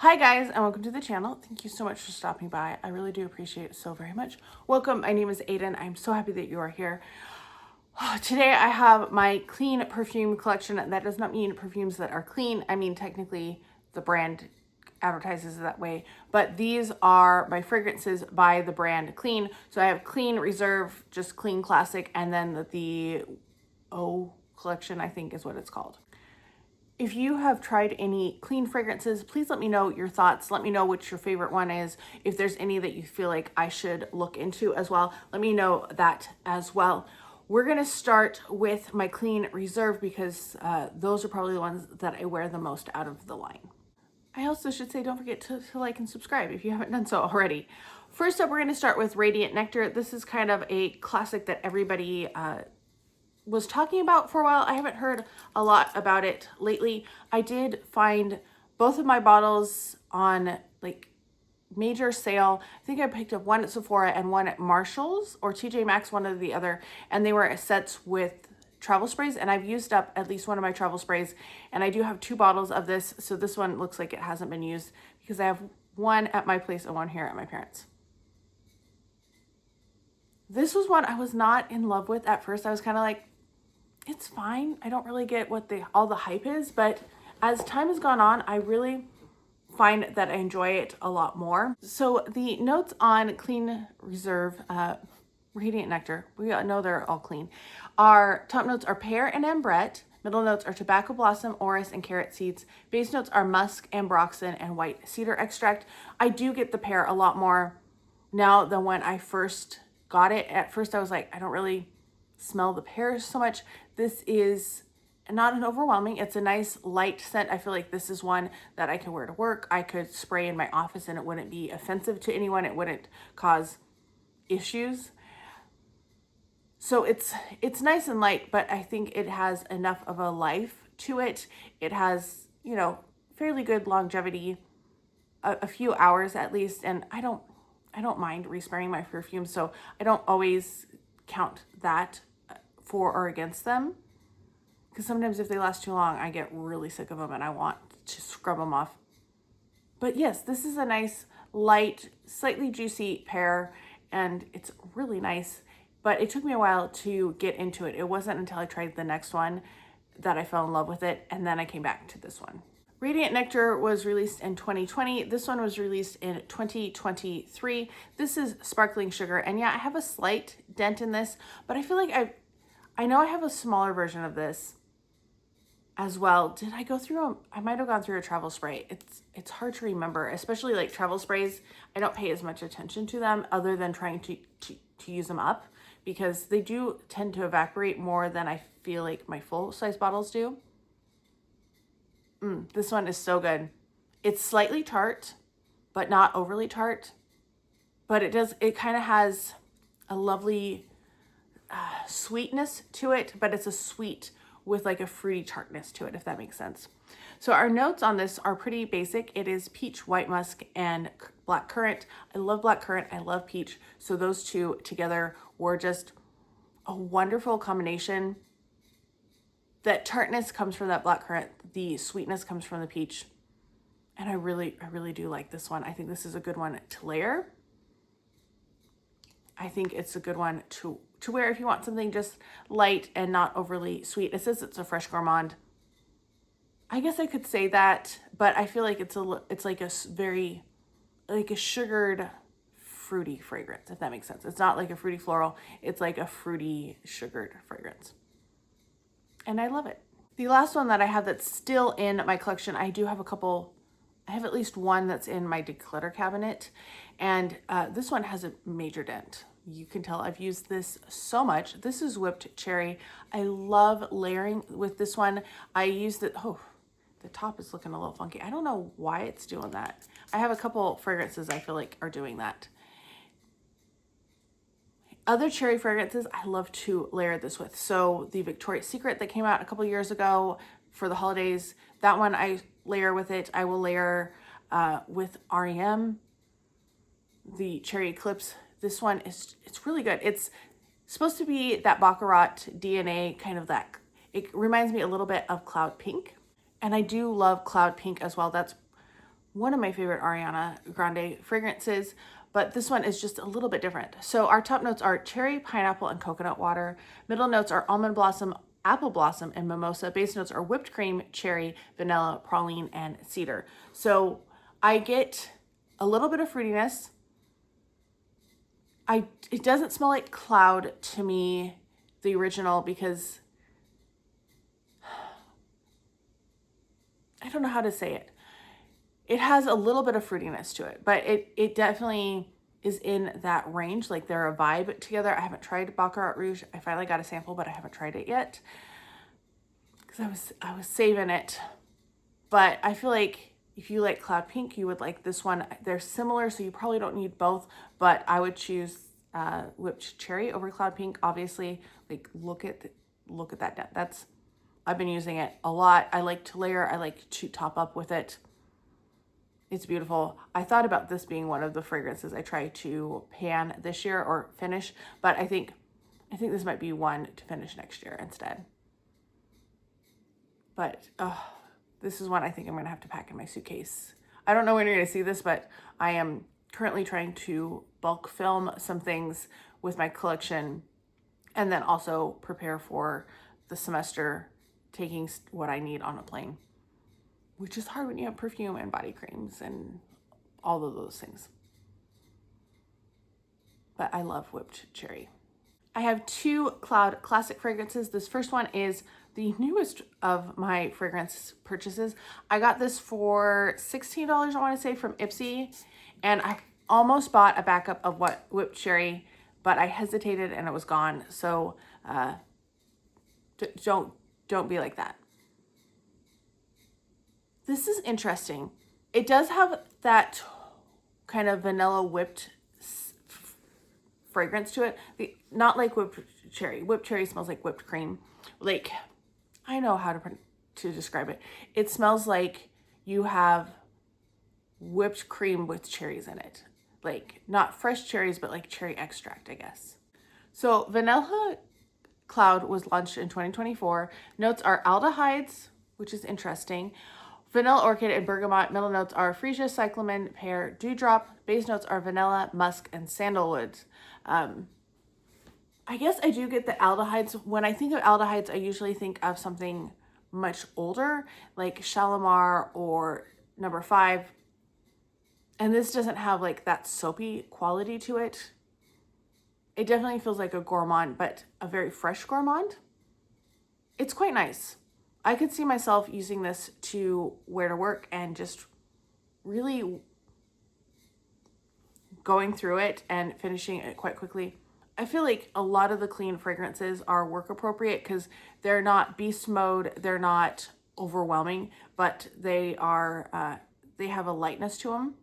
Hi guys, and welcome to the channel. Thank you so much for stopping by. I really do appreciate it so very much. Welcome, my name is Aiden. I'm so happy that you are here. Today I have my clean perfume collection. That does not mean perfumes that are clean. I mean, technically the brand advertises that way, but these are my fragrances by the brand Clean. So I have Clean Reserve, just Clean Classic, and then the O collection, I think is what it's called. If you have tried any clean fragrances, please let me know your thoughts. Let me know which your favorite one is. If there's any that you feel like I should look into as well, let me know that as well. We're gonna start with my Clean Reserve because those are probably the ones that I wear the most out of the line. I also should say, don't forget to like and subscribe if you haven't done so already. First up, we're gonna start with Radiant Nectar. This is kind of a classic that everybody was talking about for a while. I haven't heard a lot about it lately. I did find both of my bottles on like major sale. I think I picked up one at Sephora and one at Marshall's or TJ Maxx, one or the other, and they were sets with travel sprays, and I've used up at least one of my travel sprays, and I do have 2 bottles of this, so this one looks like it hasn't been used because I have one at my place and one here at my parents'. This was one I was not in love with at first. I was kind of like, it's fine. I don't really get what all the hype is, but as time has gone on, I really find that I enjoy it a lot more. So the notes on Clean Reserve Radiant Nectar, we all know they're all clean. Our top notes are pear and ambrette. Middle notes are tobacco blossom, orris, and carrot seeds. Base notes are musk, ambroxan, and white cedar extract. I do get the pear a lot more now than when I first got it. At first I was like, I don't really smell the pears so much. This is not an overwhelming, it's a nice light scent. I feel like this is one that I can wear to work. I could spray in my office and it wouldn't be offensive to anyone. It wouldn't cause issues. So it's nice and light, but I think it has enough of a life to it. It has, you know, fairly good longevity, a few hours at least, and I don't mind respraying my perfumes, so I don't always count that for or against them, because sometimes if they last too long, I get really sick of them and I want to scrub them off. But yes, this is a nice, light, slightly juicy pear, and it's really nice, but it took me a while to get into it. It wasn't until I tried the next one that I fell in love with it, and then I came back to this one. Radiant Nectar was released in 2020. This one was released in 2023. This is Sparkling Sugar, and yeah, I have a slight dent in this, but I feel like I know I have a smaller version of this as well. Did I go through I might have gone through a travel spray. It's hard to remember, especially like travel sprays. I don't pay as much attention to them other than trying to use them up, because they do tend to evaporate more than I feel like my full size bottles do. This one is so good. It's slightly tart, but not overly tart, but it kind of has a lovely sweetness to it, but it's a sweet with like a fruity tartness to it, if that makes sense. So our notes on this are pretty basic. It is peach, white musk, and black currant. I love black currant, I love peach, so those two together were just a wonderful combination. That tartness comes from that black currant, the sweetness comes from the peach, and I really do like this one. I think this is a good one to layer. I think it's a good one to wear if you want something just light and not overly sweet. It says it's a fresh gourmand. I guess I could say that, but I feel like it's like a very, like a sugared, fruity fragrance, if that makes sense. It's not like a fruity floral. It's like a fruity, sugared fragrance. And I love it. The last one that I have that's still in my collection, I do have a couple, I have at least one that's in my declutter cabinet, and this one has a major dent. You can tell I've used this so much. This is Whipped Cherry. I love layering with this one. I used it, oh, the top is looking a little funky. I don't know why it's doing that. I have a couple fragrances I feel like are doing that. Other cherry fragrances I love to layer this with. So the Victoria's Secret that came out a couple years ago for the holidays, that one I layer with it. I will layer with REM, the Cherry Eclipse. This one it's really good. It's supposed to be that Baccarat DNA, kind of that. It reminds me a little bit of Cloud Pink. And I do love Cloud Pink as well. That's one of my favorite Ariana Grande fragrances, but this one is just a little bit different. So our top notes are cherry, pineapple, and coconut water. Middle notes are almond blossom, apple blossom, and mimosa. Base notes are whipped cream, cherry, vanilla, praline, and cedar. So I get a little bit of fruitiness. It doesn't smell like cloud to me, the original, because I don't know how to say it. It has a little bit of fruitiness to it, but it definitely is in that range. Like they're a vibe together. I haven't tried Baccarat Rouge. I finally got a sample, but I haven't tried it yet because I was saving it. But I feel like if you like Cloud Pink, you would like this one. They're similar, so you probably don't need both, but I would choose Whipped Cherry over Cloud Pink. Obviously, like look at that. I've been using it a lot. I like to layer. I like to top up with it. It's beautiful. I thought about this being one of the fragrances I try to pan this year or finish, but I think this might be one to finish next year instead. But this is one I think I'm gonna have to pack in my suitcase. I don't know when you're gonna see this, but I am currently trying to bulk film some things with my collection and then also prepare for the semester taking what I need on a plane, which is hard when you have perfume and body creams and all of those things. But I love Whipped Cherry. I have two Cloud Classic fragrances. This first one is the newest of my fragrance purchases. I got this for $16, I want to say, from Ipsy, and I almost bought a backup of Whipped Cherry, but I hesitated and it was gone. So don't be like that. This is interesting. It does have that kind of vanilla whipped fragrance to it. Not like Whipped Cherry. Whipped Cherry smells like whipped cream. Like, I know how to describe it. It smells like you have whipped cream with cherries in it. Like, not fresh cherries, but like cherry extract, I guess. So Vanilla Cloud was launched in 2024. Notes are aldehydes, which is interesting. Vanilla orchid and bergamot. Middle notes are freesia, cyclamen, pear, dewdrop. Base notes are vanilla, musk, and sandalwood. I guess I do get the aldehydes. When I think of aldehydes, I usually think of something much older, like Shalimar or Number 5. And this doesn't have like that soapy quality to it. It definitely feels like a gourmand, but a very fresh gourmand. It's quite nice. I could see myself using this to wear to work and just really going through it and finishing it quite quickly. I feel like a lot of the clean fragrances are work appropriate because they're not beast mode, they're not overwhelming, but they are they have a lightness to them.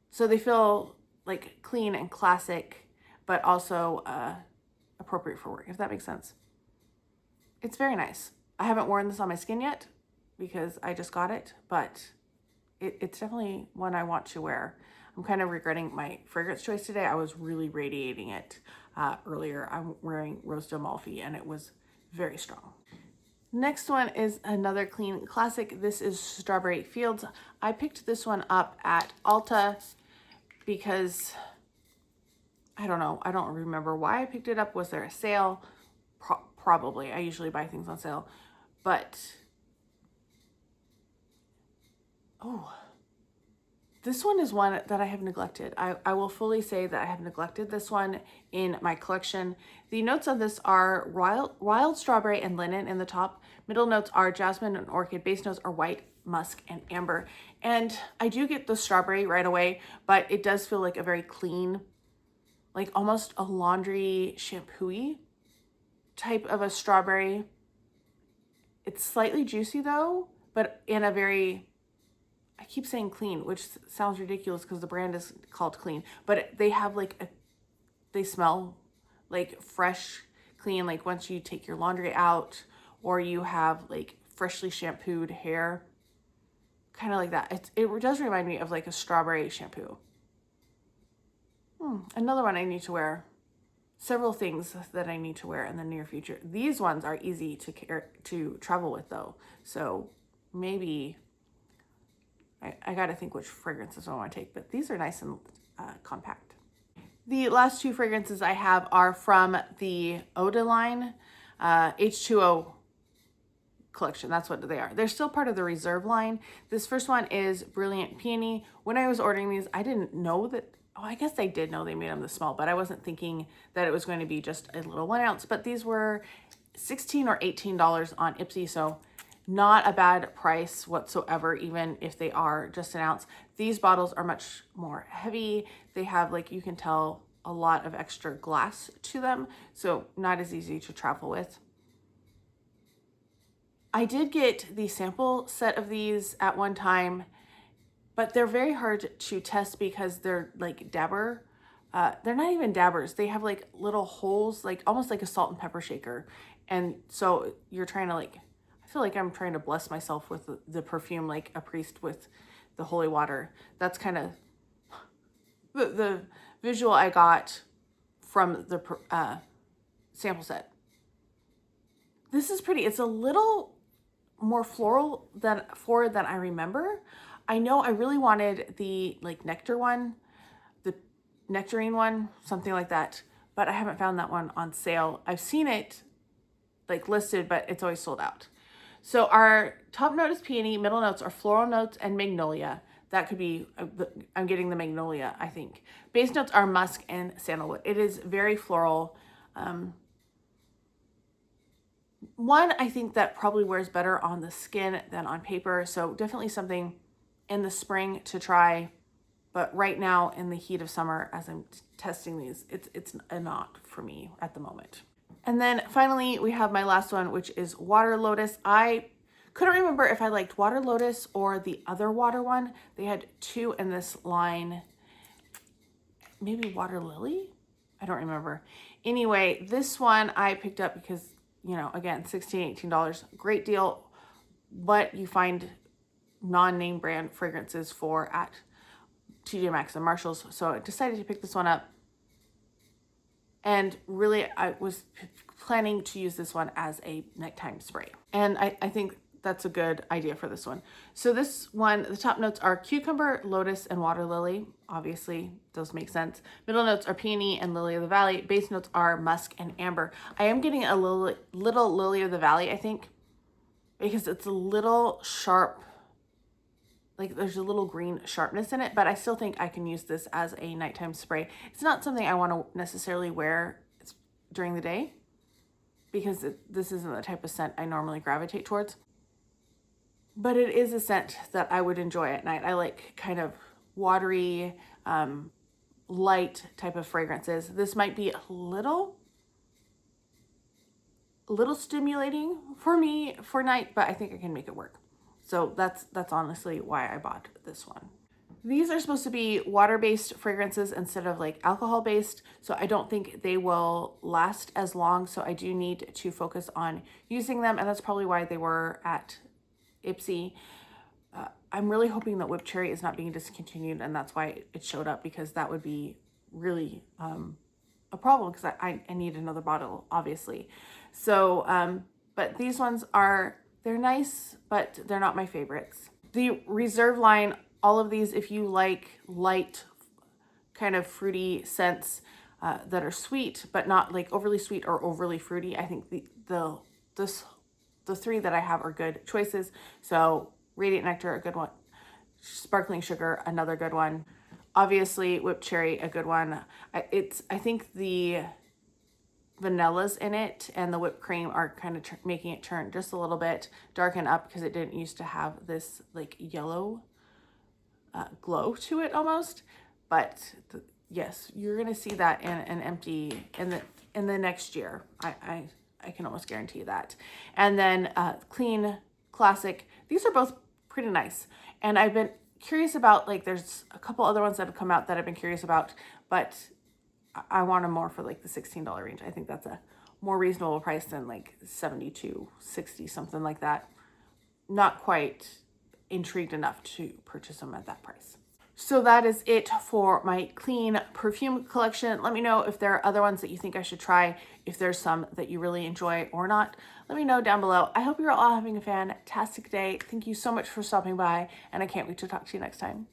So they feel like clean and classic, but also appropriate for work, if that makes sense. It's very nice. I haven't worn this on my skin yet because I just got it, but it's definitely one I want to wear. I'm kind of regretting my fragrance choice today. I was really radiating it earlier. I'm wearing Rose d'Amalfi and it was very strong. Next one is another clean classic. This is Strawberry Fields. I picked this one up at Ulta because I don't know. I don't remember why I picked it up. Was there a sale? Probably. I usually buy things on sale. But, oh, this one is one that I have neglected. I will fully say that I have neglected this one in my collection. The notes of this are wild strawberry and linen in the top. Middle notes are jasmine and orchid. Base notes are white, musk, and amber. And I do get the strawberry right away, but it does feel like a very clean, like almost a laundry shampoo-y type of a strawberry. It's slightly juicy though, but in a very, I keep saying clean, which sounds ridiculous because the brand is called Clean, but they have like they smell like fresh, clean, like once you take your laundry out or you have like freshly shampooed hair, kind of like that. It does remind me of like a strawberry shampoo. Another one I need to wear. Several things that I need to wear in the near future. These ones are easy to travel with though. So maybe I got to think which fragrances I want to take, but these are nice and compact. The last two fragrances I have are from the Eau de line H2O collection. That's what they are. They're still part of the Reserve line. This first one is Brilliant Peony. When I was ordering these, I didn't know that, oh, I guess I did know they made them this small, but I wasn't thinking that it was going to be just a little 1 ounce. But these were $16 or $18 on Ipsy, so not a bad price whatsoever, even if they are just an ounce. These bottles are much more heavy. They have, like, you can tell, a lot of extra glass to them, so not as easy to travel with. I did get the sample set of these at one time, but they're very hard to test because they're like dabber. They're not even dabbers. They have like little holes, like almost like a salt and pepper shaker. And so you're trying to like, I feel like I'm trying to bless myself with the perfume like a priest with the holy water. That's kind of the visual I got from the sample set. This is pretty. It's a little more floral than I remember. I know I really wanted the like nectar one, the nectarine one, something like that, but I haven't found that one on sale. I've seen it like listed, but it's always sold out. So our top note is peony, middle notes are floral notes and magnolia. That could be, I'm getting the magnolia, I think. Base notes are musk and sandalwood. It is very floral. One, I think that probably wears better on the skin than on paper. So definitely something in the spring to try. But right now in the heat of summer, as I'm testing these, it's a not for me at the moment. And then finally, we have my last one, which is Water Lotus. I couldn't remember if I liked Water Lotus or the other water one. They had two in this line. Maybe Water Lily? I don't remember. Anyway, this one I picked up because, you know, again, $16, $18, great deal. What you find non-name brand fragrances for at TJ Maxx and Marshalls. So I decided to pick this one up. And really, I was planning to use this one as a nighttime spray. And I think that's a good idea for this one. So this one, the top notes are cucumber, lotus, and water lily. Obviously, those make sense. Middle notes are peony and lily of the valley. Base notes are musk and amber. I am getting a little lily of the valley, I think, because it's a little sharp. Like there's a little green sharpness in it, but I still think I can use this as a nighttime spray. It's not something I want to necessarily wear during the day because this isn't the type of scent I normally gravitate towards. But it is a scent that I would enjoy at night. I like kind of watery, light type of fragrances. This might be a little stimulating for me for night, but I think I can make it work. So that's honestly why I bought this one. These are supposed to be water-based fragrances instead of like alcohol-based, so I don't think they will last as long, so I do need to focus on using them, and that's probably why they were at Ipsy. I'm really hoping that Whipped Cherry is not being discontinued, and that's why it showed up, because that would be really a problem, because I need another bottle, obviously. So, but these ones are, they're nice, but they're not my favorites. The Reserve line, all of these, if you like light, kind of fruity scents that are sweet, but not like overly sweet or overly fruity, I think the three that I have are good choices. So Radiant Nectar, a good one. Sparkling Sugar, another good one. Obviously, Whipped Cherry, a good one. I think the vanillas in it and the whipped cream are kind of making it turn just a little bit darken up, because it didn't used to have this like yellow glow to it almost. But yes, you're gonna see that in an empty in the next year. I can almost guarantee that. And then Clean Classic. These are both pretty nice, and I've been curious about, like, there's a couple other ones that have come out that I've been curious about, but I want them more for like the $16 range. I think that's a more reasonable price than like $72, $60, something like that. Not quite intrigued enough to purchase them at that price. So that is it for my clean perfume collection. Let me know if there are other ones that you think I should try, if there's some that you really enjoy or not. Let me know down below. I hope you're all having a fantastic day. Thank you so much for stopping by, and I can't wait to talk to you next time.